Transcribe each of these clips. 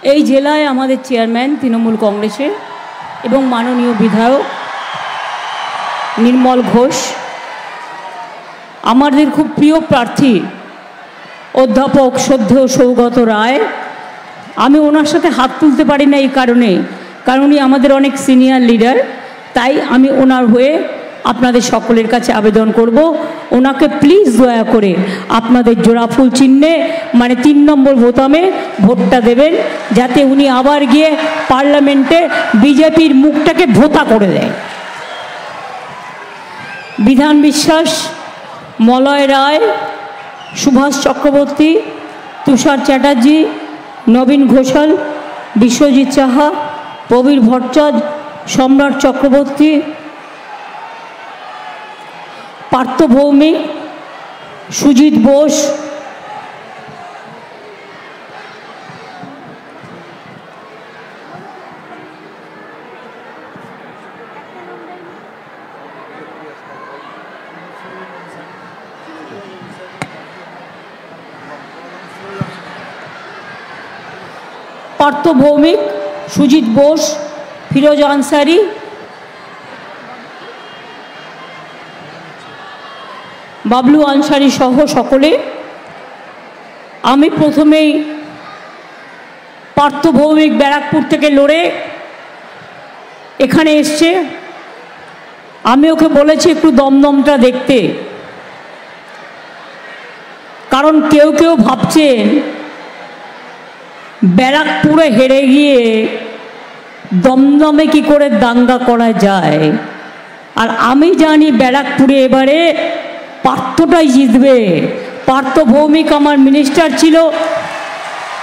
এই জেলায় আমাদের চেয়ারম্যান তৃণমূল কংগ্রেসের এবং মাননীয় বিধায়ক নির্মল ঘোষ, আমাদের খুব প্রিয় প্রার্থী অধ্যাপক শ্রদ্ধেয় সৌগত রায়। আমি ওনার সাথে হাত তুলতে পারি না এই কারণে, কারণ উনি আমাদের অনেক সিনিয়র লিডার। তাই আমি ওনার হয়ে আপনাদের সকলের কাছে আবেদন করব, ওনাকে প্লিজ দয়া করে আপনাদের জোড়াফুল চিহ্নে মানে 3 নম্বর বোতামে ভোটটা দেবেন, যাতে উনি আবার গিয়ে পার্লামেন্টে বিজেপির মুখটাকে ভোতা করে দেয়। বিধান বিশ্বাস, মলয় রায়, সুভাষ চক্রবর্তী, তুষার চ্যাটার্জি, নবীন ঘোষাল, বিশ্বজিৎ সাহা, প্রবীর ভট্টাচার্য, সম্রাট চক্রবর্তী, পার্থ ভৌমিক, সুজিত বোস, পার্থ ভৌমিক, সুজিত বোস, ফিরোজ আনসারি, বাবলু আনসারি সহ সকলে। আমি প্রথমেই পার্থ ভৌমিক ব্যারাকপুর থেকে লড়ে এখানে এসছে। আমি ওকে বলেছি একটু দমদমটা দেখতে, কারণ কেউ কেউ ভাবছেন ব্যারাকপুরে হেরে গিয়ে দমদমে কি করে দাঙ্গা করা যায়। আর আমি জানি ব্যারাকপুরে এবারে পার্থটাই জিতবে। পার্থ ভৌমিক আমার মিনিস্টার ছিল,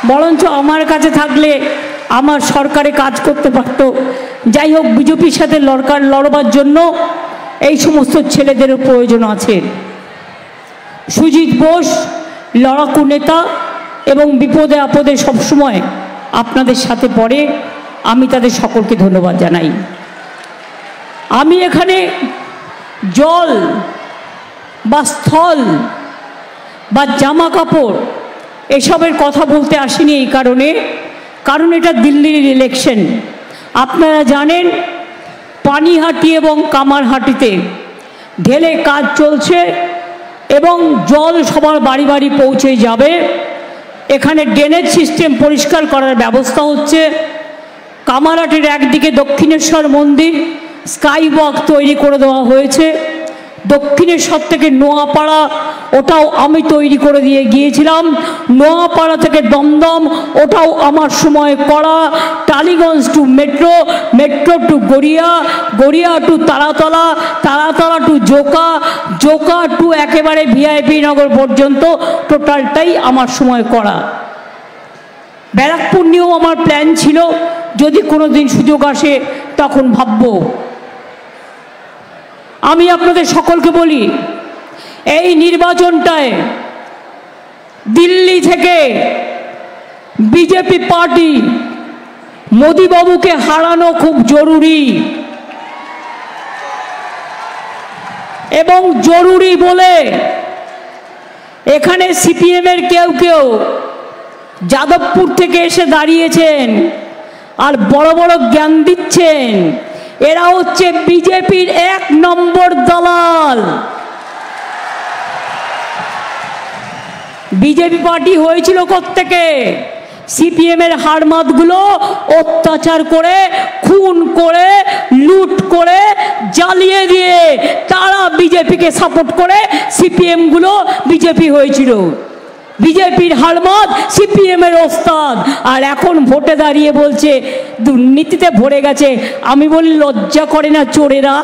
বরঞ্চ আমার কাছে থাকলে আমার সরকারে কাজ করতে পারত। যাই হোক, বিজেপির সাথে লড়বার জন্য এই সমস্ত ছেলেদেরও প্রয়োজন আছে। সুজিত বোস লড়াকু নেতা এবং বিপদে আপদে সবসময় আপনাদের সাথে পড়ে, আমি তাদের সকলকে ধন্যবাদ জানাই। আমি এখানে জল বা স্থল বা জামা কাপড় এসবের কথা বলতে আসিনি এই কারণে, কারণ এটা দিল্লির ইলেকশন। আপনারা জানেন পানিহাটি এবং কামারহাটিতে ঢেলে কাজ চলছে এবং জল সবার বাড়ি বাড়ি পৌঁছে যাবে। এখানে ড্রেনেজ সিস্টেম পরিষ্কার করার ব্যবস্থা হচ্ছে। কামারহাটির একদিকে দক্ষিণেশ্বর মন্দির স্কাই ওয়াক তৈরি করে দেওয়া হয়েছে। দক্ষিণেশ্বর থেকে নোয়াপাড়া, ওটাও আমি তৈরি করে দিয়ে গিয়েছিলাম। নোয়াপাড়া থেকে দমদম, ওটাও আমার সময় করা। Tollygunge to metro, metro to Garia, Garia to Taratala, Taratala to Joka, Joka to একেবারে ভিআইপি নগর পর্যন্ত টোটালটাই আমার সময় করা। ব্যারাকপুর নিয়েও আমার প্ল্যান ছিল, যদি কোনো দিন সুযোগ আসে তখন ভাববো। আমি আপনাদের সকলকে বলি, এই নির্বাচনটায় দিল্লি থেকে বিজেপি পার্টি মোদিবাবুকে হারানো খুব জরুরি, এবং জরুরি বলে এখানে সিপিএমের কেউ কেউ যাদবপুর থেকে এসে দাঁড়িয়েছেন আর বড় বড় জ্ঞান দিচ্ছেন। এরা হচ্ছে বিজেপির 1 নম্বর দালাল। বিজেপি পার্টি হয়েছিল কোত্থেকে? সিপিএমের হাড়মাতগুলো অত্যাচার করে, খুন করে, লুট করে, জ্বালিয়ে দিয়ে তারা বিজেপিকে সাপোর্ট করে সিপিএম গুলো বিজেপি হয়েছিল। বিজেপির হাড়মাত সিপিএমের ওস্তাদ, আর এখন ভোটে দাঁড়িয়ে বলছে দুর্নীতিতে ভরে গেছে। আমি বলি, লজ্জা করে না চোরেরা?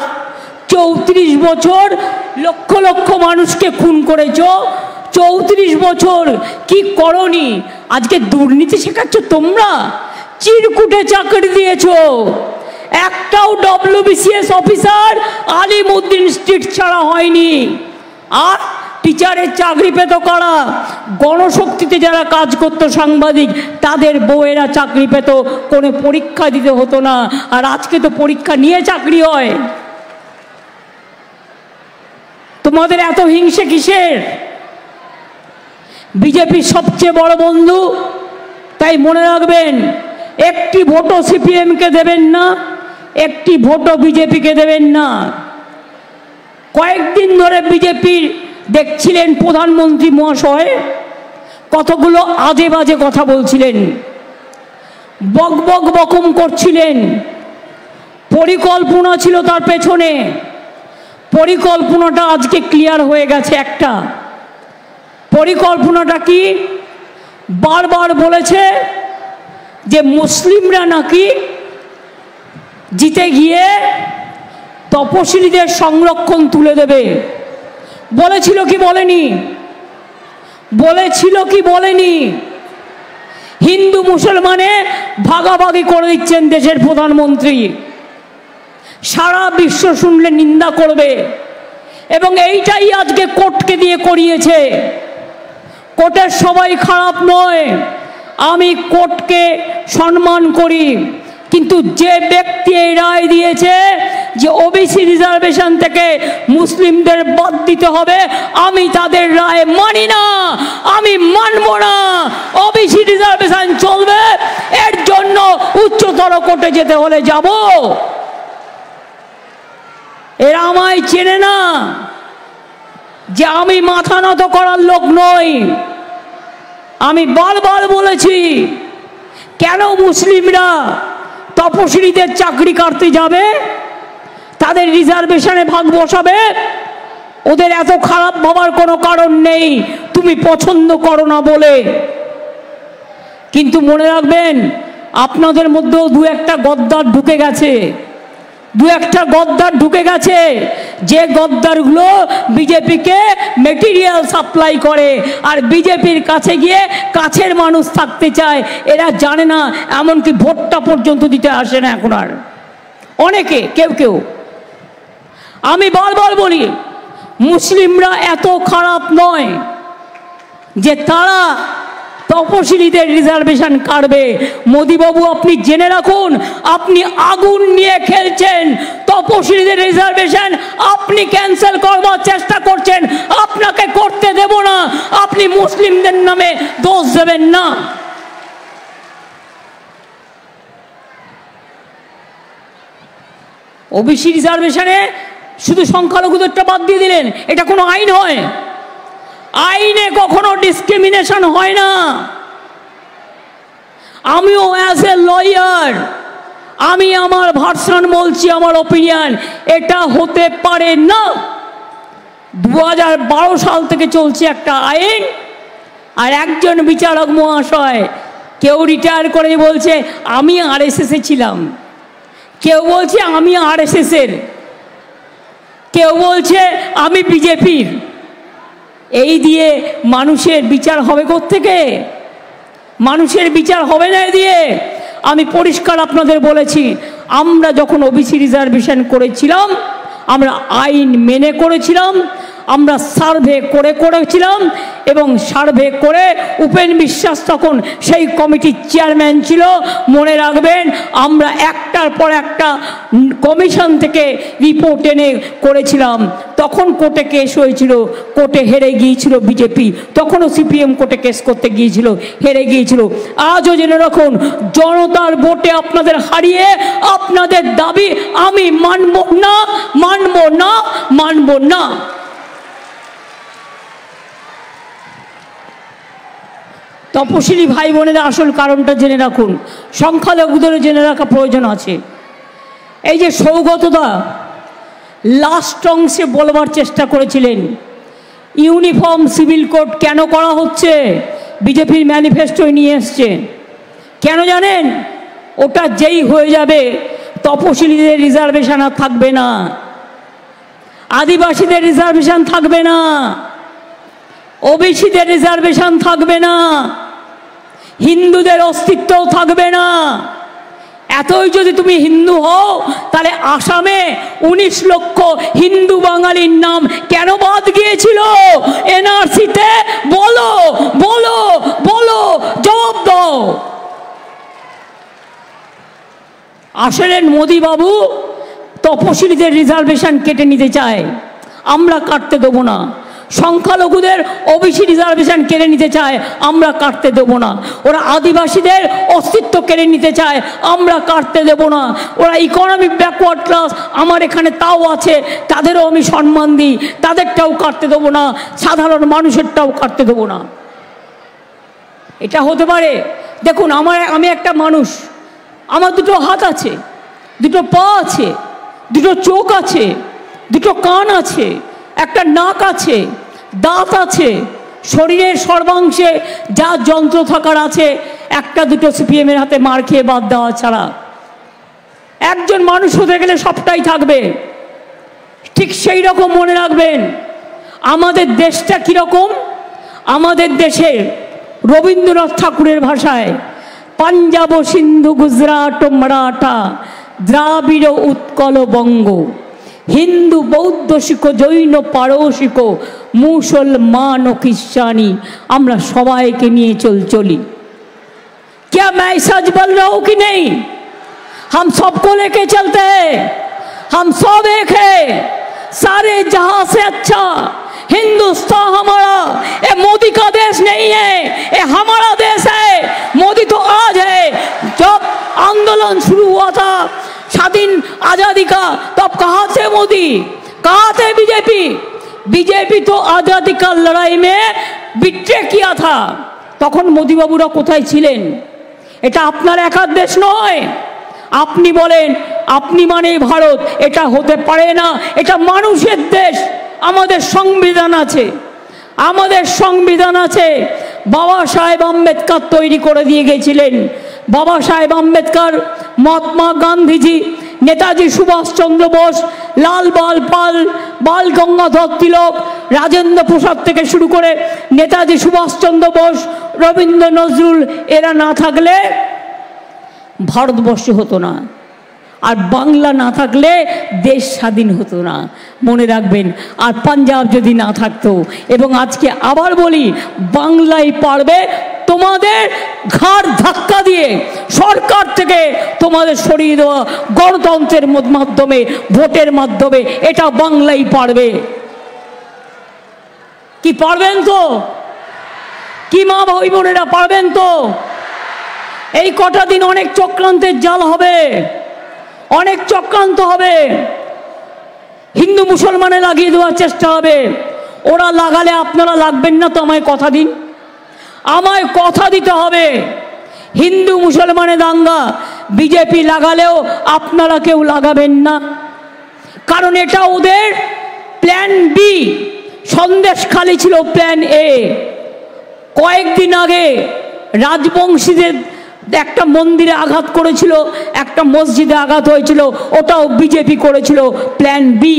34 বছর লক্ষ লক্ষ মানুষকে খুন করেছ, 34 বছর কি করনি? আজকে দুর্নীতি শেখাচ্ছ তোমরা? চিরকুটে চাকরি দিয়েছ। একটাও ডব্লিউবিসিএস অফিসার আলিমউদ্দিন স্ট্রিট ছাড়া হয়নি। আর টিচারের চাকরি পেত কারা? গণশক্তিতে যারা কাজ করতো সাংবাদিক, তাদের বউয়েরা চাকরি পেত, কোনো পরীক্ষা দিতে হতো না। আর আজকে তো পরীক্ষা নিয়ে চাকরি হয়। তোমাদের এত হিংসে কিসের? বিজেপির সবচেয়ে বড় বন্ধু তাই মনে রাখবেন, একটি ভোটও সিপিএমকে দেবেন না, একটি ভোটও বিজেপিকে দেবেন না। কয়েকদিন ধরে বিজেপির দেখছিলেন প্রধানমন্ত্রী মহাশয় কতগুলো আজে বাজে কথা বলছিলেন, বক বক বকম করছিলেন। পরিকল্পনা ছিল তার পেছনে, পরিকল্পনাটা আজকে ক্লিয়ার হয়ে গেছে। একটা পরিকল্পনাটা কি? বারবার বলেছে যে মুসলিমরা নাকি জিতে গিয়ে তপশিলীদের সংরক্ষণ তুলে দেবে। বলেছিল কি বলেনি? বলেছিল কি বলেনি? হিন্দু মুসলমানে ভাগাভাগি করে দিচ্ছেন দেশের প্রধানমন্ত্রী, সারা বিশ্ব শুনলে নিন্দা করবে। এবং এইটাই আজকে কোর্টকে দিয়ে করিয়েছে। কোর্টের সবাই খারাপ নয়, আমি কোর্টকে সম্মান করি, কিন্তু যে ব্যক্তি এই রায় দিয়েছে যে ওবিসি রিজার্ভেশন থেকে মুসলিমদের বাদ দিতে হবে, আমি তাদের রায় মানি না, আমি মানব না। ওবিসি রিজার্ভেশন চলবে, এর জন্য উচ্চতর কোর্টে যেতে হলে যাব। এরা আমায় চেনে না যে আমি মাথা নত করার লোক নই। আমি বারবার বলেছি, কেন মুসলিমরা তপশিলীদের চাকরি কাটতে যাবে, তাদের রিজার্ভেশনে ভাগ বসাবে? ওদের এত খারাপ ভাবার কোনো কারণ নেই, তুমি পছন্দ করো না বলে। কিন্তু মনে রাখবেন, আপনাদের মধ্যেও দু একটা গদ্দার ঢুকে গেছে, দু একটা গদ্দার ঢুকে গেছে, যে গদ্দারগুলো বিজেপিকে মেটেরিয়াল সাপ্লাই করে আর বিজেপির কাছে গিয়ে কাছের মানুষ থাকতে চায়। এরা জানে না, এমনকি ভোটটা পর্যন্ত দিতে আসে না এখন আর অনেকে, কেউ কেউ। আমি বারবার বলি, মুসলিমরা এত খারাপ নয় যে তারা তপশিলীদের রিজার্ভেশন কাটবে। মোদিবাবু, আপনি জেনে রাখুন, আপনি আগুন নিয়ে খেলছেন। তপশিলীদের রিজার্ভেশন আপনি ক্যান্সেল করবার চেষ্টা করছেন, আপনাকে করতে দেব না। আপনি মুসলিমদের নামে দোষ দেবেন না। ওবিসি রিজার্ভেশনে শুধু সংখ্যালঘুদেরটা বাদ দিয়ে দিলেন, এটা কোনো আইন হয়? আইনে কখনো ডিসক্রিমিনেশন হয় না। আমিও অ্যাজ এ লয়ার আমি আমার ভার্সন বলছি, আমার ওপিনিয়ন, এটা হতে পারে না। 2012 সাল থেকে চলছে একটা আইন, আর একজন বিচারক মহাশয়, কেউ রিটায়ার করে বলছে আমি আরএসএসে ছিলাম, কেউ বলছে আমি আরএসএসের, কেউ বলছে আমি বিজেপির। এই দিয়ে মানুষের বিচার হবে কোত্থেকে? মানুষের বিচার হবে না এ দিয়ে। আমি পরিষ্কার আপনাদের বলেছি, আমরা যখন ওবিসি রিজার্ভেশন করেছিলাম, আমরা আইন মেনে করেছিলাম, আমরা সার্ভে করেছিলাম, এবং সার্ভে করে উপেন বিশ্বাস তখন সেই কমিটির চেয়ারম্যান ছিল। মনে রাখবেন, আমরা একটার পর একটা কমিশন থেকে রিপোর্ট এনে করেছিলাম। তখন কোর্টে কেস হয়েছিল, কোর্টে হেরে গিয়েছিল বিজেপি, তখনও সিপিএম কোর্টে কেস করতে গিয়েছিল, হেরে গিয়েছিল। আজও জেনে রাখুন, জনতার ভোটে আপনাদের হারিয়ে আপনাদের দাবি আমি মানব না, মানব না, মানব না। তপশিলি ভাই বোনেদের আসল কারণটা জেনে রাখুন, সংখ্যালঘুদেরও জেনে রাখা প্রয়োজন আছে। এই যে সৌগতদা লাস্ট অংশে বলবার চেষ্টা করেছিলেন, ইউনিফর্ম সিভিল কোড কেন করা হচ্ছে, বিজেপির ম্যানিফেস্টোয় নিয়ে এসছে। কেন জানেন? ওটা যেই হয়ে যাবে, তপশিলীদের রিজার্ভেশন আর থাকবে না, আদিবাসীদের রিজার্ভেশন থাকবে না, ওবিসিদের রিজার্ভেশন থাকবে না, হিন্দুদের অস্তিত্বও থাকবে না। এতই যদি তুমি হিন্দু হও, তাহলে আসামে 19 লক্ষ হিন্দু বাঙালির নাম কেন বাদ গিয়েছিল এনআরসিতে? বলো বলো বলো, জবাব দাও। আসলেন মোদিবাবু তপশিলীদের রিজার্ভেশন কেটে নিতে চায়, আমরা কাটতে দেবো না। সংখ্যালঘুদের ওবিসি রিজার্ভেশন কেড়ে নিতে চায়, আমরা কাটতে দেব না। ওরা আদিবাসীদের অস্তিত্ব কেড়ে নিতে চায়, আমরা কাটতে দেব না। ওরা ইকোনমিক ব্যাকওয়ার্ড ক্লাস, আমার এখানে তাও আছে, তাদেরও আমি সম্মান দিই, তাদেরটাও কাটতে দেবো না, সাধারণ মানুষেরটাও কাটতে দেবো না। এটা হতে পারে? দেখুন, আমি একটা মানুষ, আমার দুটো হাত আছে, দুটো পা আছে, দুটো চোখ আছে, দুটো কান আছে, একটা নাক আছে, দাঁত আছে, শরীরের সর্বাংশে যা যন্ত্র থাকার আছে, একটা দুটো সিপিএমের হাতে মার খেয়ে বাদ দেওয়া ছাড়া। একজন মানুষ হতে গেলে সবটাই থাকবে। ঠিক সেই রকম মনে রাখবেন, আমাদের দেশটা কীরকম? আমাদের দেশে রবীন্দ্রনাথ ঠাকুরের ভাষায় পাঞ্জাব সিন্ধু গুজরাট মারাঠা দ্রাবিড় উৎকল বঙ্গ, হিন্দু বৌদ্ধ শিখ জৈন পারসিক মুসলমান ও খ্রিস্টানি, আমরা সবাইকে নিয়ে চলি। क्या मैं सच बोल रहा हूं कि नहीं? हम सबको लेके चलते हैं, हम सब एक है, सारे जहां से अच्छा हिंदुस्तान हमारा। ये मोदी का देश नहीं है, ये हमारा देश है। मोदी तो आज है, जब आंदोलन शुरू हुआ था स्वाधीन आजादी का, तब कहां थे मोदी, कहां थे बीजेपी? बीजेपी तो आजादी का लड़ाई में बिट्रे किया था। তখন মোদি বাবুরা কোথায় ছিলেন? এটা আপনার একার দেশ নয়। আপনি বলেন আপনি মানে ভারত, এটা হতে পারে না। এটা মানুষের দেশ। আমাদের সংবিধান আছে, আমাদের সংবিধান আছে। বাবা সাহেব আম্বেদকর তৈরি করে দিয়ে গেছিলেন। বাবা সাহেব আম্বেদকর, মহাত্মা গান্ধীজি, নেতাজি সুভাষচন্দ্র বোস, লাল পাল, বাল গঙ্গাধর তিলক, রাজেন্দ্র প্রসাদ থেকে শুরু করে নেতাজি সুভাষচন্দ্র বোস, রবীন্দ্র নজরুল, এরা না থাকলে ভারতবর্ষ হতো না। আর বাংলা না থাকলে দেশ স্বাধীন হতো না, মনে রাখবেন। আর পাঞ্জাব যদি না থাকতো, এবং আজকে আবার বলি, বাংলাই পারবে তোমাদের ঘাড় ধাক্কা দিয়ে সরকার থেকে তোমাদের সরিয়ে দেওয়া, গণতন্ত্রের মাধ্যমে, ভোটের মাধ্যমে। এটা বাংলাই পারবে। কি পারবেন তো? কি মা ভাই বোনেরা পারবেন তো? এই কটা দিন অনেক চক্রান্তের জাল হবে, অনেক চক্রান্ত হবে। হিন্দু মুসলমানে লাগিয়ে দেওয়ার চেষ্টা হবে। ওরা লাগালে আপনারা লাগবেন না তো? আমায় কথা দিন, আমায় কথা দিতে হবে। হিন্দু মুসলমানে দাঙ্গা বিজেপি লাগালেও আপনারা কেউ লাগাবেন না, কারণ এটা ওদের প্ল্যান বি। সন্দেশখালি ছিল প্ল্যান এ। কয়েকদিন আগে রাজবংশীদের একটা মন্দিরে আঘাত করেছিল, একটা মসজিদে আঘাত হয়েছিল, ওটাও বিজেপি করেছিল, প্ল্যান বি।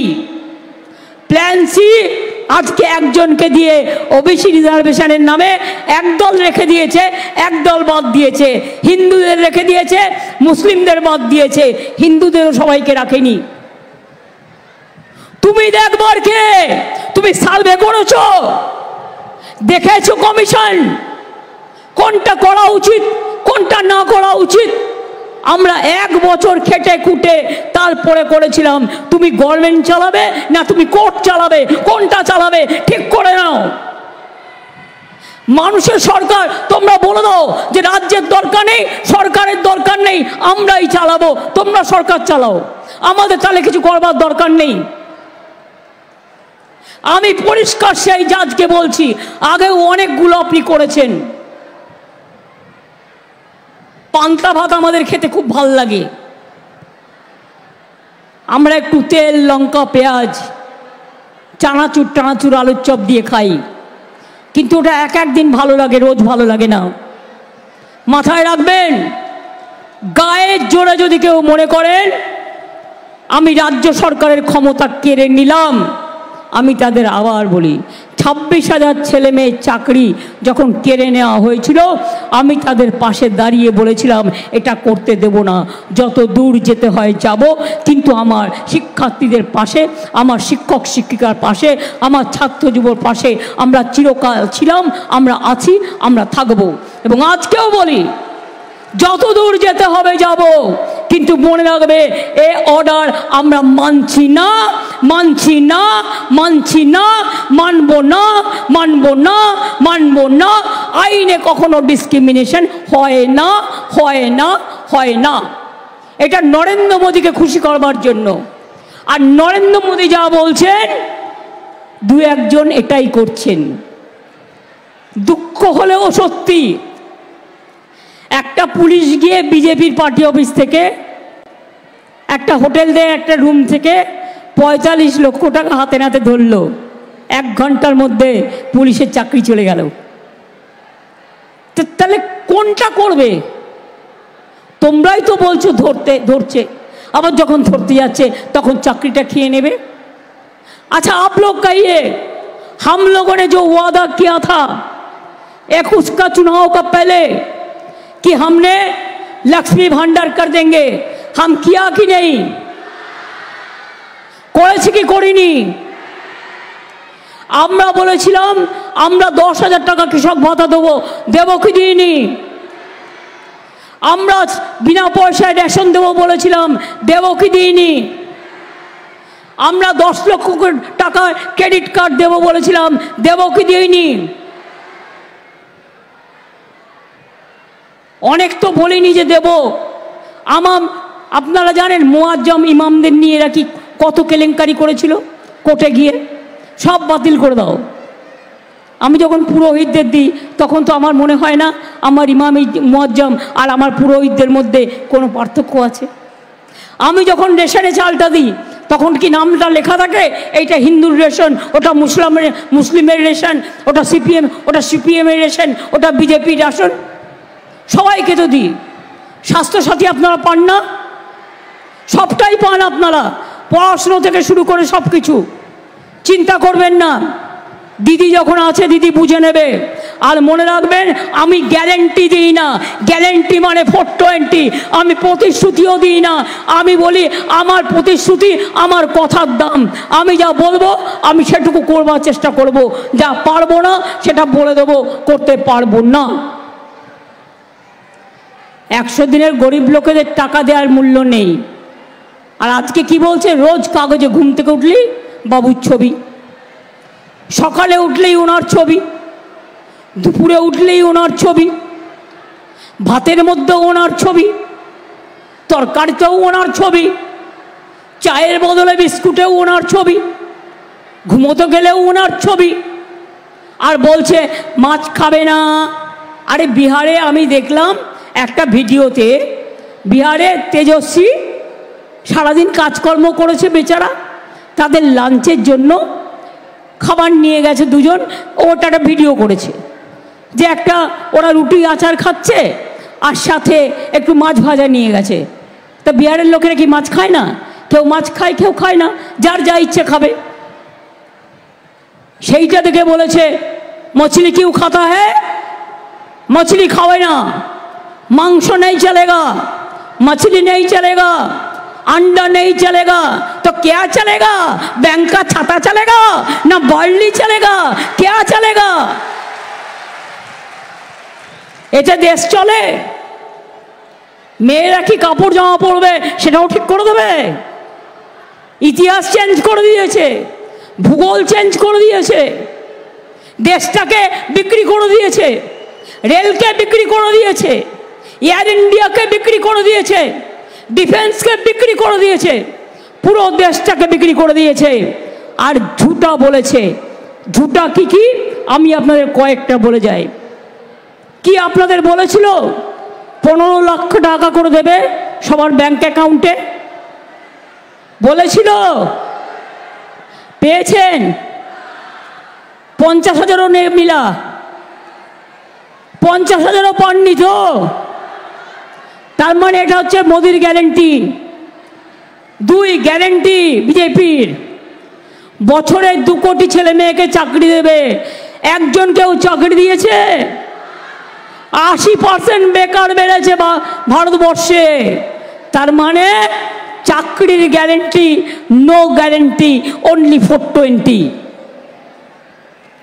প্ল্যান সি আজকে একজনকে দিয়ে ওবিসি রিজার্ভেশনের নামে একদল রেখে দিয়েছে, একদল বাদ দিয়েছে। হিন্দুদের রেখে দিয়েছে, মুসলিমদের বাদ দিয়েছে, হিন্দুদেরও সবাইকে রাখেনি। তুমি দেখবার কে? তুমি সার্ভে করেছো, দেখেছো কমিশন কোনটা করা উচিত, কোনটা না করা উচিত? আমরা 1 বছর খেটে খুঁটে তারপরে করেছিলাম। তুমি গভর্নমেন্ট চালাবে না তুমি কোর্ট চালাবে, কোনটা চালাবে ঠিক করে নাও। মানুষের সরকার তোমরা বলে দাও যে রাজ্যের দরকার নেই, সরকারের দরকার নেই, আমরাই চালাবো, তোমরা সরকার চালাও, আমাদের তাহলে কিছু করবার দরকার নেই। আমি পরিষ্কার সেই জাজকে বলছি, আগেও অনেকগুলো আপনি করেছেন। পান্তা ভাত আমাদের খেতে খুব ভাল লাগে। আমরা একটু তেল, লঙ্কা, পেঁয়াজ, চানাচুর আলুর চপ দিয়ে খাই, কিন্তু ওটা এক দিন ভালো লাগে, রোজ ভালো লাগে না। মাথায় রাখবেন, গায়ের জোরে যদি কেউ মনে করেন আমি রাজ্য সরকারের ক্ষমতা কেড়ে নিলাম, আমি তাদের আবার বলি, 26,000 ছেলে মেয়ের চাকরি যখন কেড়ে নেওয়া হয়েছিল, আমি তাদের পাশে দাঁড়িয়ে বলেছিলাম এটা করতে দেব না, যত দূর যেতে হয় যাব, কিন্তু আমার শিক্ষার্থীদের পাশে, আমার শিক্ষক শিক্ষিকার পাশে, আমার ছাত্র যুবর পাশে আমরা চিরকাল ছিলাম, আমরা আছি, আমরা থাকব। এবং আজকেও বলি, যত দূর যেতে হবে যাব, কিন্তু মনে রাখবে এ অর্ডার আমরা মানছি না, মানছি না, মানছি না, মানব না, মানব না, মানব না। আইনে কখনো ডিসক্রিমিনেশন হয় না, হয় না, হয় না। এটা নরেন্দ্র মোদীকে খুশি করবার জন্য। আর নরেন্দ্র মোদী যা বলছেন দু একজন এটাই করছেন। দুঃখ হলেও সত্যি, একটা পুলিশ গিয়ে বিজেপির পার্টি অফিস থেকে একটা হোটেল দিয়ে একটা রুম থেকে 45 লক্ষ টাকা হাতে নাতে ধরলো। 1 ঘন্টার মধ্যে পুলিশের চাকরি চলে গেল। তাহলে কোনটা করবে? তোমরাই তো বলছো ধরছে, আবার যখন ধরতে যাচ্ছে তখন চাকরিটা খেয়ে নেবে। अच्छा, आप लोग कहिए, हम लोगों ने जो वादा किया था 21 का चुनाव का पहले कि हमने लक्ष्मी भंडार कर देंगे, हम किया कि नहीं? করেছি কি করিনি? আমরা বলেছিলাম আমরা 10,000 টাকা কৃষক ভাতা দেবো, দেবো কি দিইনি? আমরা বিনা পয়সায় রেশন দেবো বলেছিলাম, দেবো কি দিইনি? আমরা 10 লক্ষ টাকা ক্রেডিট কার্ড দেবো বলেছিলাম, দেবো কি দিইনি? অনেক তো বলিনি যে দেব। আপনারা জানেন মুয়াজ্জম ইমামদের নিয়ে এরা কি কত কেলেঙ্কারি করেছিল কোর্টে গিয়ে, সব বাতিল করে দাও। আমি যখন পুরোহিতদের দিই তখন তো আমার মনে হয় না আমার ইমাম মুয়াজ্জম আর আমার পুরোহিতদের মধ্যে কোনো পার্থক্য আছে। আমি যখন রেশনে চালটা দিই তখন কি নামটা লেখা থাকে এইটা হিন্দুর রেশন, ওটা মুসলিমের রেশন, ওটা সিপিএমের রেশন, ওটা বিজেপির রেশন? সবাইকে তো দিই। স্বাস্থ্যসাথী আপনারা পান না? সবটাই পান আপনারা, পড়াশুনো থেকে শুরু করে সব কিছু। চিন্তা করবেন না, দিদি যখন আছে দিদি বুঝে নেবে। আর মনে রাখবেন আমি গ্যারেন্টি দিই না, গ্যারেন্টি মানে 420। আমি প্রতিশ্রুতিও দিই না। আমি বলি আমার প্রতিশ্রুতি আমার কথার দাম। আমি যা বলবো আমি সেটুকু করবার চেষ্টা করব, যা পারবো না সেটা বলে দেবো করতে পারবো না। 100 দিনের গরিব লোকেদের টাকা দেওয়ার মূল্য নেই। আর আজকে কি বলছে, রোজ কাগজে ঘুম থেকে উঠলেই বাবুর ছবি, সকালে উঠলেই ওনার ছবি, দুপুরে উঠলেই ওনার ছবি, ভাতের মধ্যেও ওনার ছবি, তরকারিতেও ওনার ছবি, চায়ের বদলে বিস্কুটেও ওনার ছবি, ঘুমোতে গেলেও ওনার ছবি। আর বলছে মাছ খাবে না। আরে বিহারে আমি দেখলাম একটা ভিডিওতে, বিহারে তেজস্বী সারাদিন কাজকর্ম করেছে বেচারা, তাদের লাঞ্চের জন্য খাবার নিয়ে গেছে দুজন, ওটা একটা ভিডিও করেছে যে একটা ওরা রুটি আচার খাচ্ছে আর সাথে একটু মাছ ভাজা নিয়ে গেছে। তা বিহারের লোকেরা কি মাছ খায় না? কেউ মাছ খায়, কেউ খায় না, যার যা ইচ্ছে খাবে। সেইটা দেখে বলেছে मछली क्यों खाता है? मछली खावे ना, मांस नहीं चलेगा, मछली नहीं चलेगा, अंडा नहीं चलेगा, तो क्या चलेगा? बैंक का छाता चलेगा ना बार्ली चलेगा? क्या चलेगा? এতে দেশ চলে? মেয়েরা কি কাপড় জামা পরবে সেটাও ঠিক করে দেবে? ইতিহাস চেঞ্জ করে দিয়েছে, ভূগোল চেঞ্জ করে দিয়েছে, দেশটাকে বিক্রি করে দিয়েছে, রেলকে বিক্রি করে দিয়েছে, এয়ার ইন্ডিয়াকে বিক্রি করে দিয়েছে, ডিফেন্সকে বিক্রি করে দিয়েছে, পুরো দেশটাকে বিক্রি করে দিয়েছে। আর ঝুটা বলেছে। ঝুটা কি কি আমি আপনাদের কয়েকটা বলে যাই। কি আপনাদের বলেছিল 15 লক্ষ টাকা করে দেবে সবার ব্যাংক অ্যাকাউন্টে? বলেছিল? পেয়েছেন? 50,000ও মিলা, 50,000ও পাননি তো? তার মানে এটা হচ্ছে মোদির গ্যারেন্টি। 2 গ্যারেন্টি বিজেপির, বছরে 2 কোটি ছেলে মেয়েকে চাকরি দেবে। একজন কেউ চাকরি দিয়েছে? 80% বেকার বেড়েছে ভারতবর্ষে। তার মানে চাকরির গ্যারেন্টি নো গ্যারেন্টি, অনলি 420।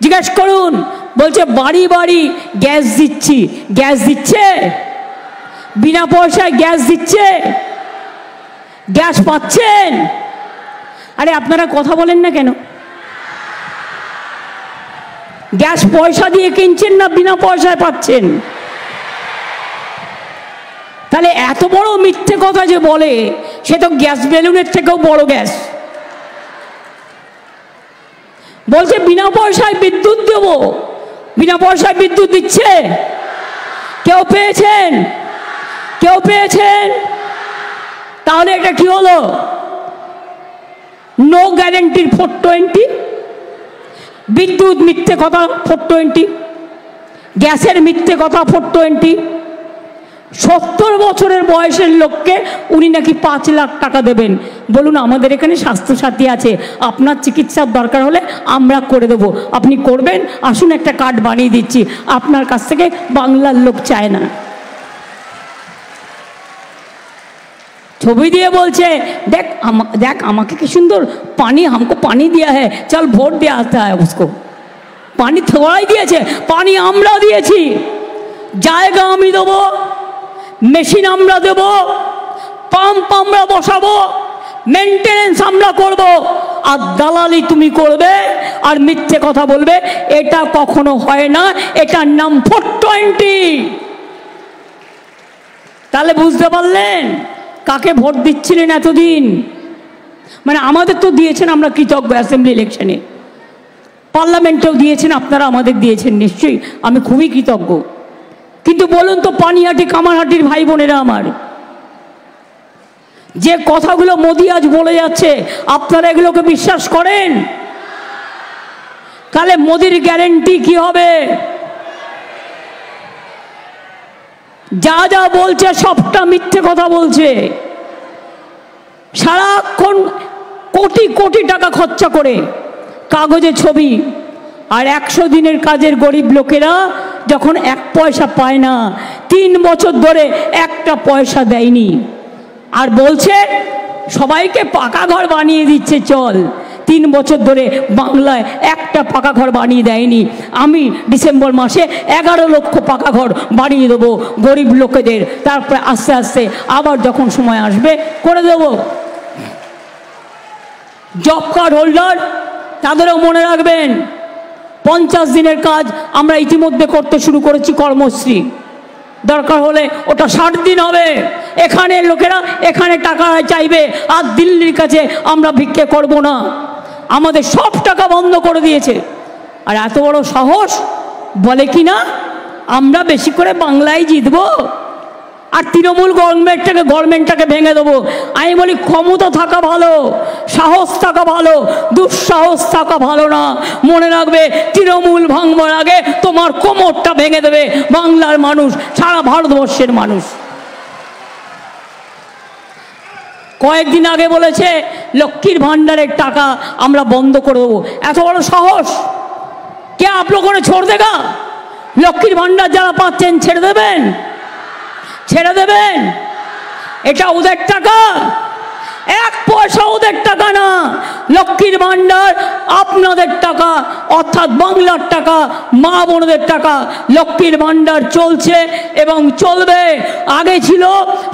জিজ্ঞেস করুন, বলছে বাড়ি বাড়ি গ্যাস দিচ্ছি। গ্যাস দিচ্ছে? বিনা পয়সায় গ্যাস দিচ্ছে? গ্যাস পাচ্ছেন? আরে আপনারা কথা বলেন না কেন? গ্যাস পয়সা দিয়ে কিনছেন না বিনা পয়সায় পাচ্ছেন? তাহলে এত বড় মিথ্যে কথা যে বলে, সে তো গ্যাস বেলুনের থেকেও বড় গ্যাস। বলছে বিনা পয়সায় বিদ্যুৎ দেব। বিনা পয়সায় বিদ্যুৎ দিচ্ছে? কেউ পেয়েছেন? কেউ পেয়েছেন? তাহলে এটা কি হলো? নো গ্যারেন্টির 420, বিদ্যুৎ মিথ্যে কথা 420, গ্যাসের মিথ্যে কথা 420। 70 বছরের বয়সের লোককে উনি নাকি 5 লাখ টাকা দেবেন। বলুন, আমাদের এখানে স্বাস্থ্যসাথী আছে, আপনার চিকিৎসার দরকার হলে আমরা করে দেবো, আপনি করবেন? আসুন একটা কার্ড বানিয়ে দিচ্ছি। আপনার কাছ থেকে বাংলার লোক চায় না। ছবি দিয়ে বলছে, দেখ দেখ আমাকে কি সুন্দর পানি, हमको पानी दिया है, चल ভোট দিয়ে আসতে হয় उसको। পানি থোড়াই দিয়েছে, পানি আমরা দিয়েছি। জায়গা আমি দেবো, মেশিন আমরা দেব, পাম্প আমরা বসাবো, মেনটেনেন্স আমরা করব, আর দালালি তুমি করবে আর মিথ্যে কথা বলবে। এটা কখনো হয় না, এটার নাম 420। তাহলে বুঝতে পারলেন কাকে ভোট দিচ্ছিলেন এতদিন? মানে আমাদের তো দিয়েছেন, আমরা কৃতজ্ঞ। অ্যাসেম্বলি ইলেকশনে, পার্লামেন্টেও দিয়েছেন, আপনারা আমাদের দিয়েছেন নিশ্চয়ই, আমি খুবই কৃতজ্ঞ। কিন্তু বলুন তো, পানিহাটি কামারহাটির ভাই বোনেরা আমার, যে কথাগুলো মোদি আজ বলে যাচ্ছে, আপনারা এগুলোকে বিশ্বাস করেন? তাহলে মোদির গ্যারেন্টি কি হবে? যা যা বলছে সবটা মিথ্যে কথা বলছে। সারাক্ষণ কোটি কোটি টাকা খরচা করে কাগজে ছবি, আর 100 দিনের কাজের গরিব লোকেরা যখন 1 পয়সা পায় না, 3 বছর ধরে একটা পয়সা দেয়নি, আর বলছে সবাইকে পাকা ঘর বানিয়ে দিচ্ছে। চল, 3 বছর ধরে বাংলায় একটা পাকা ঘর বানিয়ে দেয়নি। আমি ডিসেম্বর মাসে 11 লক্ষ পাকা ঘর বানিয়ে দেবো গরিব লোকেদের, তারপরে আস্তে আস্তে আবার যখন সময় আসবে করে দেব। জব কার্ড হোল্ডার, তাদেরও মনে রাখবেন, 50 দিনের কাজ আমরা ইতিমধ্যে করতে শুরু করেছি, কর্মশ্রী। দরকার হলে ওটা 60 দিন হবে। এখানে লোকেরা এখানে টাকা চাইবে, আর দিল্লির কাছে আমরা ভিক্ষে করব না। আমাদের সব টাকা বন্ধ করে দিয়েছে। আর এত বড় সাহস, বলে কি না আমরা বেশি করে বাংলায় জিতবো আর তৃণমূল গভর্নমেন্টটাকে ভেঙে দেবো। আমি বলি, ক্ষমতা থাকা ভালো, সাহস থাকা ভালো, দুঃসাহস থাকা ভালো না। মনে রাখবে, তৃণমূল ভাঙবার আগে তোমার কোমরটা ভেঙে দেবে বাংলার মানুষ, সারা ভারতবর্ষের মানুষ। কয়েকদিন আগে বলেছে লক্ষ্মীর ভান্ডারের টাকা আমরা বন্ধ করে দেবো। এত বড় সাহস! কে আপ লোগों ने छोड़ देगा? লক্ষ্মীর ভান্ডার যারা পাচ্ছেন ছেড়ে দেবেন? ছেড়ে দেবেন? এটা ওদের টাকা, 1 পয়সা ওদের টাকা না। লক্ষ্মীর ভান্ডার আপনাদের টাকা, অর্থাৎ বাংলার টাকা, মা বোনদের টাকা। লক্ষ্মীর ভান্ডার চলছে এবং চলবে। আগে ছিল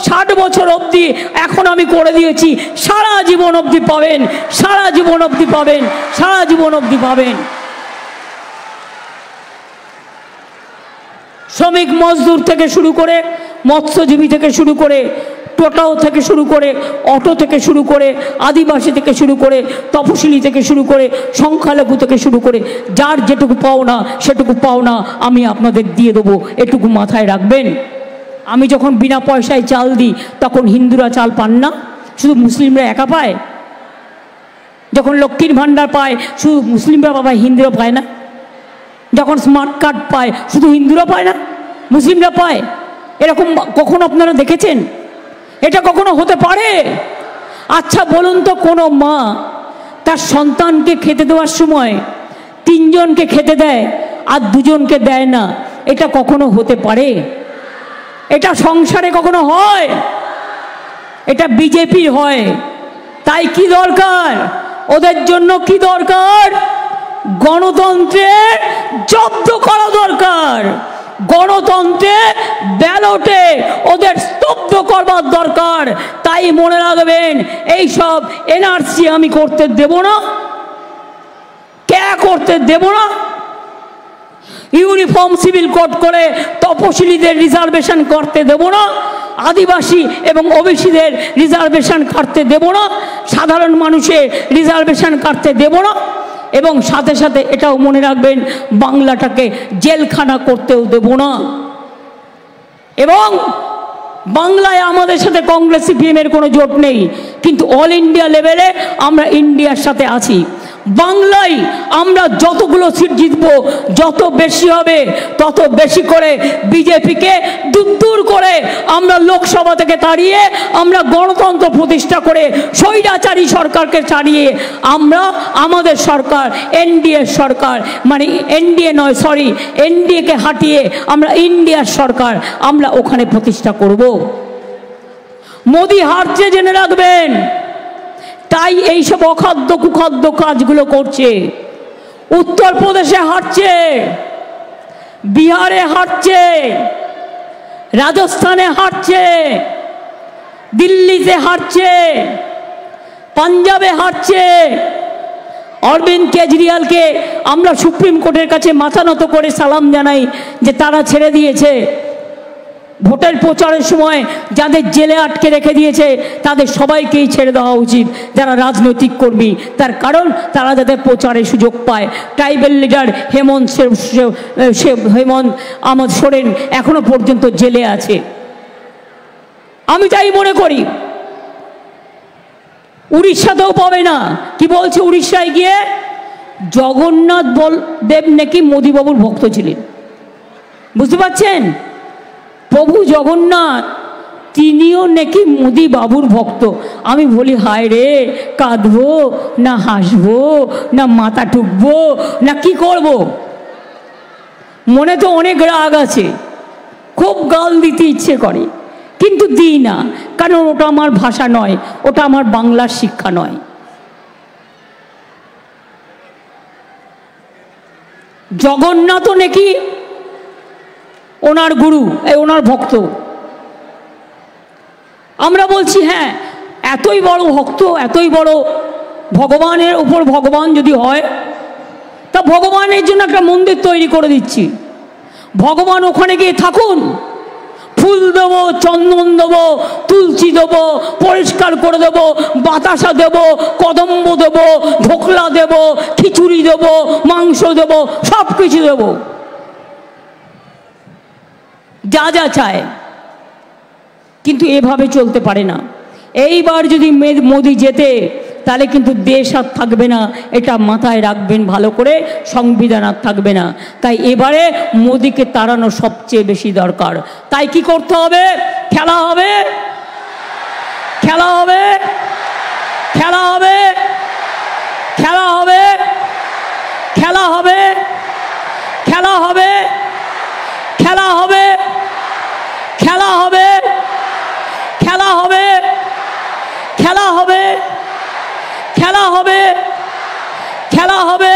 60 বছর অবধি, এখন আমি করে দিয়েছি সারা জীবন অবধি পাবেন, সারা জীবন অবধি পাবেন, সারা জীবন অবধি পাবেন। শ্রমিক মজদুর থেকে শুরু করে, মৎস্যজীবী থেকে শুরু করে, টোটাও থেকে শুরু করে, অটো থেকে শুরু করে, আদিবাসী থেকে শুরু করে, তপশিলি থেকে শুরু করে, সংখ্যালঘু থেকে শুরু করে, যার যেটুকু পাওনা সেটুকু পাওনা আমি আপনাদের দিয়ে দেবো, এটুকু মাথায় রাখবেন। আমি যখন বিনা পয়সায় চাল দিই, তখন হিন্দুরা চাল পান না, শুধু মুসলিমরা একা পায়। যখন লক্ষ্মীর ভান্ডার পায়, শুধু মুসলিমরা পায়, হিন্দুরা পায় না। যখন স্মার্ট কার্ড পায়, শুধু হিন্দুরা পায় না, মুসলিমরা পায়। এরকম কখনো আপনারা দেখেছেন? এটা কখনো হতে পারে? আচ্ছা বলুন তো, কোনো মা তার সন্তানকে খেতে দেওয়ার সময় 3 জনকে খেতে দেয় আর 2 জনকে দেয় না, এটা কখনো হতে পারে? এটা সংসারে কখনো হয়? এটা বিজেপির হয়। তাই কি দরকার ওদের জন্য? কি দরকার? গণতন্ত্রের জব্দ করা দরকার, গণতন্ত্রে ব্যালটে ওদের স্তব্ধ করবার দরকার। তাই মনে রাখবেন, এই সব এনআরসি আমি করতে দেব না, করতে দেব না। ইউনিফর্ম সিভিল কোড করে তপশিলীদের রিজার্ভেশন করতে দেব না, আদিবাসী এবং ওবিসিদের রিজার্ভেশন কাটতে দেব না, সাধারণ মানুষের রিজার্ভেশন কাটতে দেব না। এবং সাথে সাথে এটাও মনে রাখবেন, বাংলাটাকে জেলখানা করতেও দেব না। এবং বাংলায় আমাদের সাথে কংগ্রেস সিপিএমের কোনো জোট নেই, কিন্তু অল ইন্ডিয়া লেভেলে আমরা ইন্ডিয়ার সাথে আছি। বাংলায় আমরা যতগুলো সিট জিতব, যত বেশি হবে তত বেশি করে বিজেপিকে দূর করে আমরা লোকসভা থেকে তাড়িয়ে, আমরা গণতন্ত্র প্রতিষ্ঠা করে স্বৈরাচারী সরকারকে তাড়িয়ে আমরা আমাদের সরকার, এনডিএ সরকার, মানে এনডিএ নয় সরি এনডিএকে হাঁটিয়ে আমরা ইন্ডিয়ার সরকার আমরা ওখানে প্রতিষ্ঠা করব। মোদি হারছে জেনে রাখবেন, তাই এইসব অখাদ্য কুখাদ্য কাজগুলো করছে। উত্তরপ্রদেশে হারছে, বিহারে হারছে, রাজস্থানে হারছে, দিল্লিতে হারছে, পাঞ্জাবে হারছে। অরবিন্দ কেজরিওয়ালকে আমরা সুপ্রিম কোর্টের কাছে মাথা নত করে সালাম জানাই যে তারা ছেড়ে দিয়েছে। ভোটের প্রচারের সময় যাদের জেলে আটকে রেখে দিয়েছে তাদের সবাইকেই ছেড়ে দেওয়া উচিত, যারা রাজনৈতিক কর্মী। তার কারণ তারা যাতে প্রচারের সুযোগ পায়। ট্রাইবেল লিডার হেমন্ত আমদ সোরেন এখনো পর্যন্ত জেলে আছে। আমি তাই মনে করি উড়িষ্যাতেও পাবে না। কি বলছে উড়িষ্যায় গিয়ে? জগন্নাথ দেব নাকি মোদিবাবুর ভক্ত ছিলেন, বুঝতে পারছেন? প্রভু জগন্নাথ তিনিও নাকি মোদি বাবুর ভক্ত। আমি বলি হায় রে, কাঁদবো না হাসবো না মাথা টুকবো না কি করব? মনে তো অনেক রাগ আছে, খুব গাল দিতে ইচ্ছে করে, কিন্তু দিই না, কারণ ওটা আমার ভাষা নয়, ওটা আমার বাংলার শিক্ষা নয়। জগন্নাথও নাকি ওনার গুরু, ওনার ভক্ত। আমরা বলছি হ্যাঁ, এতই বড় ভক্ত, এতই বড় ভগবানের উপর ভগবান যদি হয়, তা ভগবানের জন্য একটা মন্দির তৈরি করে দিচ্ছি। ভগবান ওখানে গিয়ে থাকুন, ফুল দেবো, চন্দন দেবো, তুলসী দেবো, পরিষ্কার করে দেবো, বাতাসা দেবো, কদম্ব দেবো, ধোকলা দেবো, খিচুড়ি দেবো, মাংস দেবো, সব কিছু দেবো, যা যা চায়। কিন্তু এভাবে চলতে পারে না। এইবার যদি মোদি জেতে তাহলে কিন্তু দেশ আর থাকবে না, এটা মাথায় রাখবেন ভালো করে, সংবিধান আর থাকবে না। তাই এবারে মোদিকে তাড়ানো সবচেয়ে বেশি দরকার। তাই কি করতে হবে? খেলা হবে, খেলা হবে, খেলা হবে, খেলা হবে, খেলা হবে, খেলা হবে, খেলা হবে, খেলা হবে, খেলা হবে, খেলা হবে, খেলা হবে, খেলা হবে,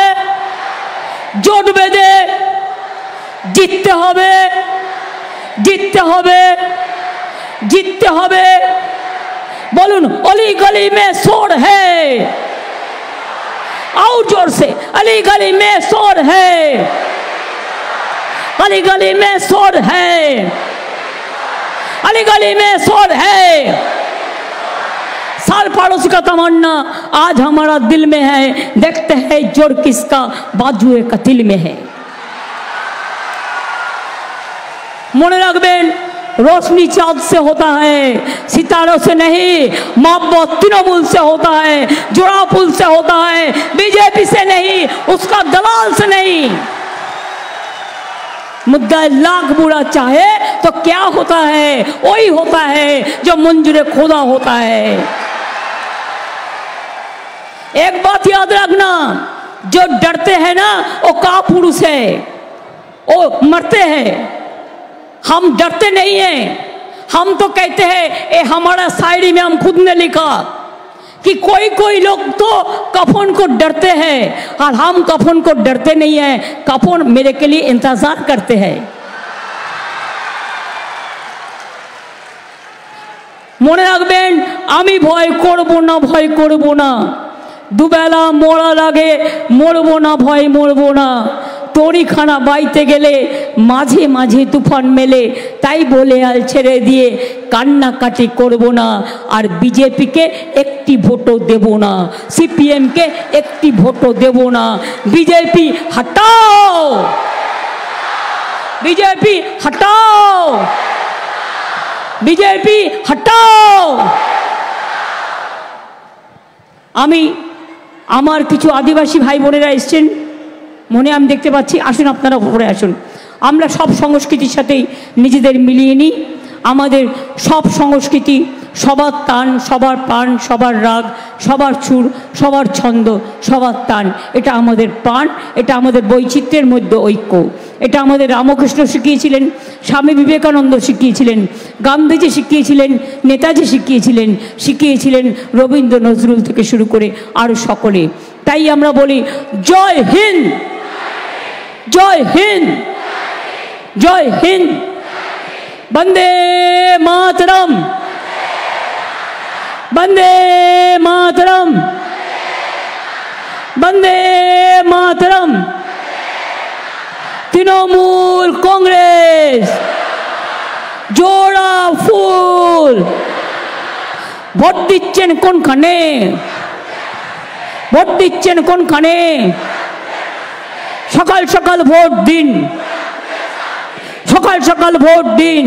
জোট বেঁধে জিততে হবে, জিততে হবে, জিততে হবে। बोलून अली गली में शोर है, और जोर से अली गली में शोर है, अली गली में शोर है, अली गली में शोर है। साल पड़ोसी का तमन्ना आज हमारा दिल में है, देखते हैं जोर किसका बाजुए कतिल में है। मने रखबेन रोशनी चाँद से होता है, सितारों से नहीं। मोहब्बत तृणमूल से होता है, जुड़ा पुल से होता है, बीजेपी से नहीं, उसका दलाल से नहीं। मुद्दा लाख बुरा चाहे तो क्या होता है, वही होता है जो मंजूर खुदा होता है। एक बात याद रखना, जो डरते हैं ना वो कापुरुष है, वो मरते हैं। हम डरते नहीं हैं, हम तो कहते हैं, ये हमारा शायरी में हम खुद ने लिखा कि कोई कोई लोग तो कफन को डरते हैं और हम कफन को डरते नहीं हैं, कफन मेरे के लिए इंतजार करते हैं। মনে রাখবেন, আমি ভয় করব না, ভয় করব না। দুবেলা মরা লাগে, মরব না, ভয় মরব না। তরিখানা বাইতে গেলে মাঝে মাঝে তুফান মেলে, তাই বলে আল ছেড়ে দিয়ে কান্নাকাটি করব না। আর বিজেপিকে একটি ভোটও দেব না, সিপিএমকে একটি ভোটও দেব না। বিজেপি হটাও, বিজেপি হটাও, বিজেপি হটাও। আমার কিছু আদিবাসী ভাই বোনেরা এসছেন মনে, আমি দেখতে পাচ্ছি। আসুন, আপনারা উপরে আসুন। আমরা সব সংস্কৃতির সাথেই নিজেদের মিলিয়ে নিই। আমাদের সব সংস্কৃতি, সবার তান, সবার প্রাণ, সবার রাগ, সবার সুর, সবার ছন্দ, সবার তান, এটা আমাদের প্রাণ, এটা আমাদের বৈচিত্র্যের মধ্যে ঐক্য। এটা আমাদের রামকৃষ্ণ শিখিয়েছিলেন, স্বামী বিবেকানন্দ শিখিয়েছিলেন, গান্ধীজি শিখিয়েছিলেন, নেতাজি শিখিয়েছিলেন রবীন্দ্র নজরুল থেকে শুরু করে আরও সকলে। তাই আমরা বলি জয় হিন্দ, জয় হিন্দ, জয় হিন্দ, বন্দে মাতরম, বন্দে মাতরম, বন্দে মাতরম। তৃণমূল কংগ্রেস জোড়া ফুল। ভোট দিচ্ছেন কোনখানে, ভোট দিচ্ছেন কোনখানে? সকাল সকাল ভোট দিন, সকাল সকাল ভোট দিন,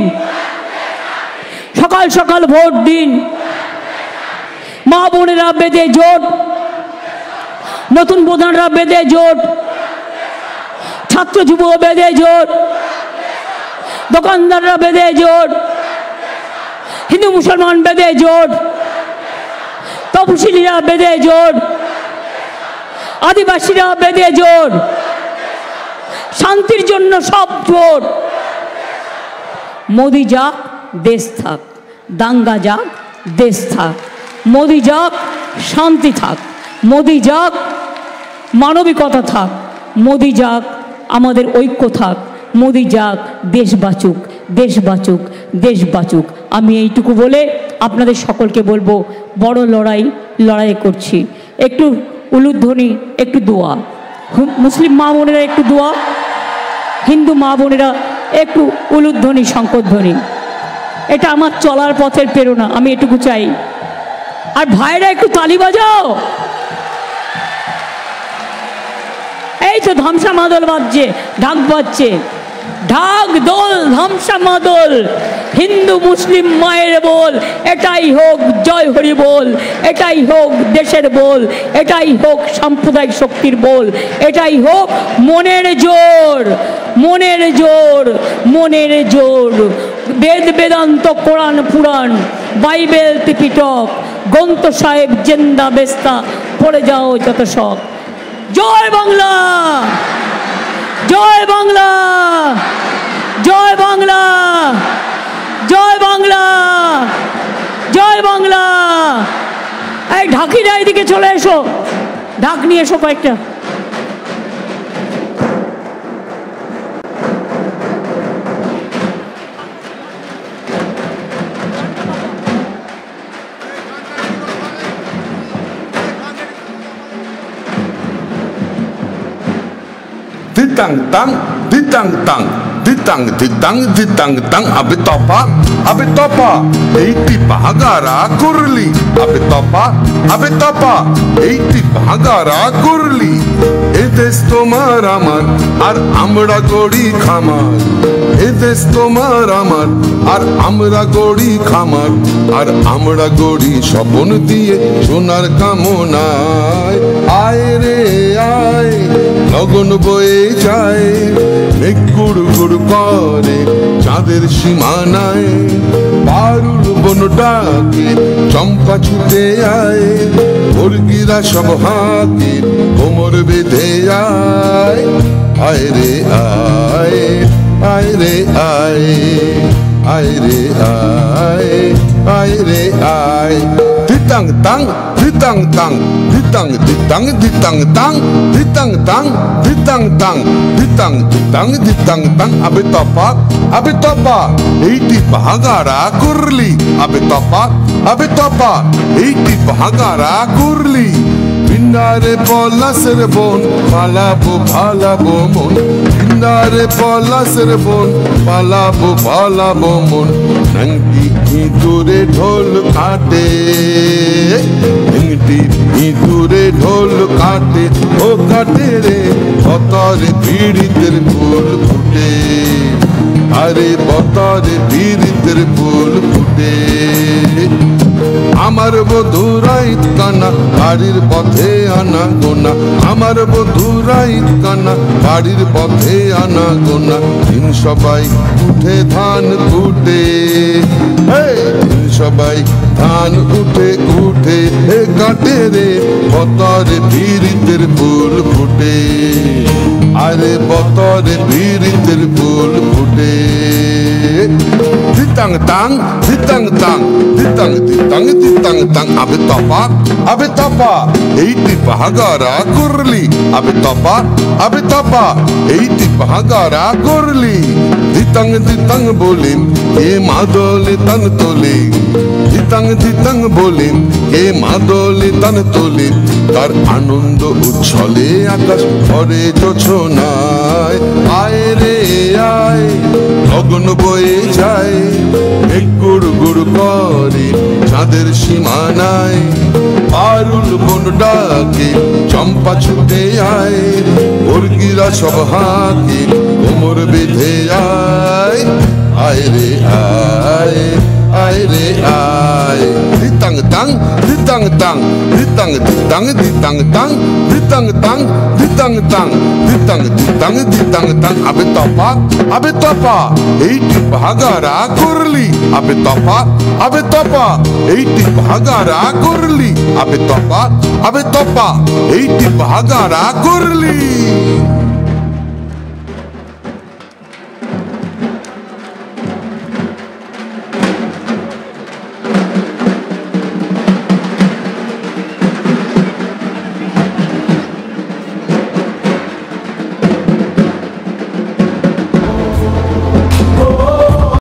সকাল সকাল ভোট দিন। মা বোনেরা বেঁধে জোট, নতুন প্রধানরা বেঁধে জোট, ছাত্র যুব বেঁধে জোট, দোকানদাররা বেঁধে জোট, হিন্দু মুসলমান বেঁধে জোট, তপশিলীরা বেঁধে জোট, আদিবাসীরা বেঁধে জোট, শান্তির জন্য সব জোট। মোদি যাক, দেশ থাক, দাঙ্গা যাক, দেশ থাক। মোদি যাক, শান্তি থাক। মোদি যাক, মানবিকতা থাক। মোদি যাক, আমাদের ঐক্য থাক। মোদি যাক, দেশ বাঁচুক, দেশ বাঁচুক, দেশ বাঁচুক। আমি এইটুকু বলে আপনাদের সকলকে বলবো, বড় লড়াই করছি। একটু উলুধ্বনি, একটু দোয়া। মুসলিম মা বোনেরা একটু দোয়া, হিন্দু মা বোনেরা একটু উলুধ্বনি, শঙ্করধ্বনি। এটা আমার চলার পথের প্রেরণা, আমি এটুকু চাই। আর ভাইরা একটু তালি বাজাও। এই তো ধামসা মাদল বাজছে, ঢাক বাজছে, ঢাক দোল, ধামসা মাদল, হিন্দু মুসলিম মায়ের বল। এটাই হোক জয় হরি বল, এটাই হোক দেশের বল, এটাই হোক সাম্প্রদায়িক শক্তির বল, এটাই হোক মনের জোর, মনের জোর, মনের জোর। বেদ বেদান্ত কোরআন পুরাণ বাইবেল ত্রিপিটক গ্রন্থ সাহেব জেন্দা বেস্তা পড়ে যাও যত সব। জয় বাংলা, জয় বাংলা, জয় বাংলা, জয় বাংলা, জয় বাংলা। এই ঢাকিরা এদিকে চলে এসো, ঢাক নিয়ে এসো কয়েকটা। Ditang tang, ditang tang, ditang ditang, ditang tang. Abe topa, eiti bahagara kurli. Abe topa, eiti bahagara kurli. Edes tomar amar, ar amra gori khamar. Edes tomar amar, ar amra gori khamar. Ar amra gori shopon diye sonar kamonay. Aye re aye, লগন বয়ে যায়, মেঘ গুড় গুড় করে চাঁদের সীমানায়। পারুল বনটাকে চম্পা ছুটে আয়, মুরগিরা সব হাতে কোমর বেঁধে আয়। আয় রে আয়, আয় রে আয়, আয় রে আয়, আয় রে আয়। দিতাং তাং ditang tang, ditang ditang ditang tang, ditang tang, ditang tang, ditang ditang ditang tang. Abe topa, eiti bahagara kurli. Abe topa, eiti bahagara kurli. Bindare polasir bon, palabo mon. Bindare polasir bon, palabo mon. Nangi idure ढोल काटे, nangi idure ढोल काटे, ओ काटे रे, बतरे पीड़ितर फूल फुटे, अरे बतरे पीड़ितर फूल फुटे। আমার বধুরা ঈদ কানা বাড়ির পথে আনা গোনা, আমার বধুরা ঈদ কানা বাড়ির পথে আনা গোনা। দিন সবাই উঠে ধান কুটে, দিন সবাই ধান উঠে উঠে কাটে রে, বতরে পীড়িতের ফুল ফুটে, আরে বতরে পীড়িতের ফুল ফুটে। Ditang tang, ditang tang, ditang ditang ditang tang. Abe topa, eiti bahagara kurli. Abe topa, eiti bahagara kurli. Ditang ditang bolim, ke madole tan tole. Ditang ditang bolim, ke madole tan tole. তার আনন্দ উচ্ছলে আকাশ ভরে জোছনায়, আয় রে আয় গগন বয়ে যায়, মেঘ গুড় গুড় করে চাঁদের সীমানায়। পারুল বন ডাকে চম্পা ছুটে আয়, মুরগিরা সব হাঁকে কোমর বেঁধে আয়, আয় রে আয়, আয় রে আয়। Ditang tang, ditang tang, ditang ditang ditang tang, ditang tang, ditang tang, ditang ditang ditang tang. Abe topa, eiti bahagara kurli. Abe topa, eiti bahagara kurli. Abe topa, eiti bahagara kurli.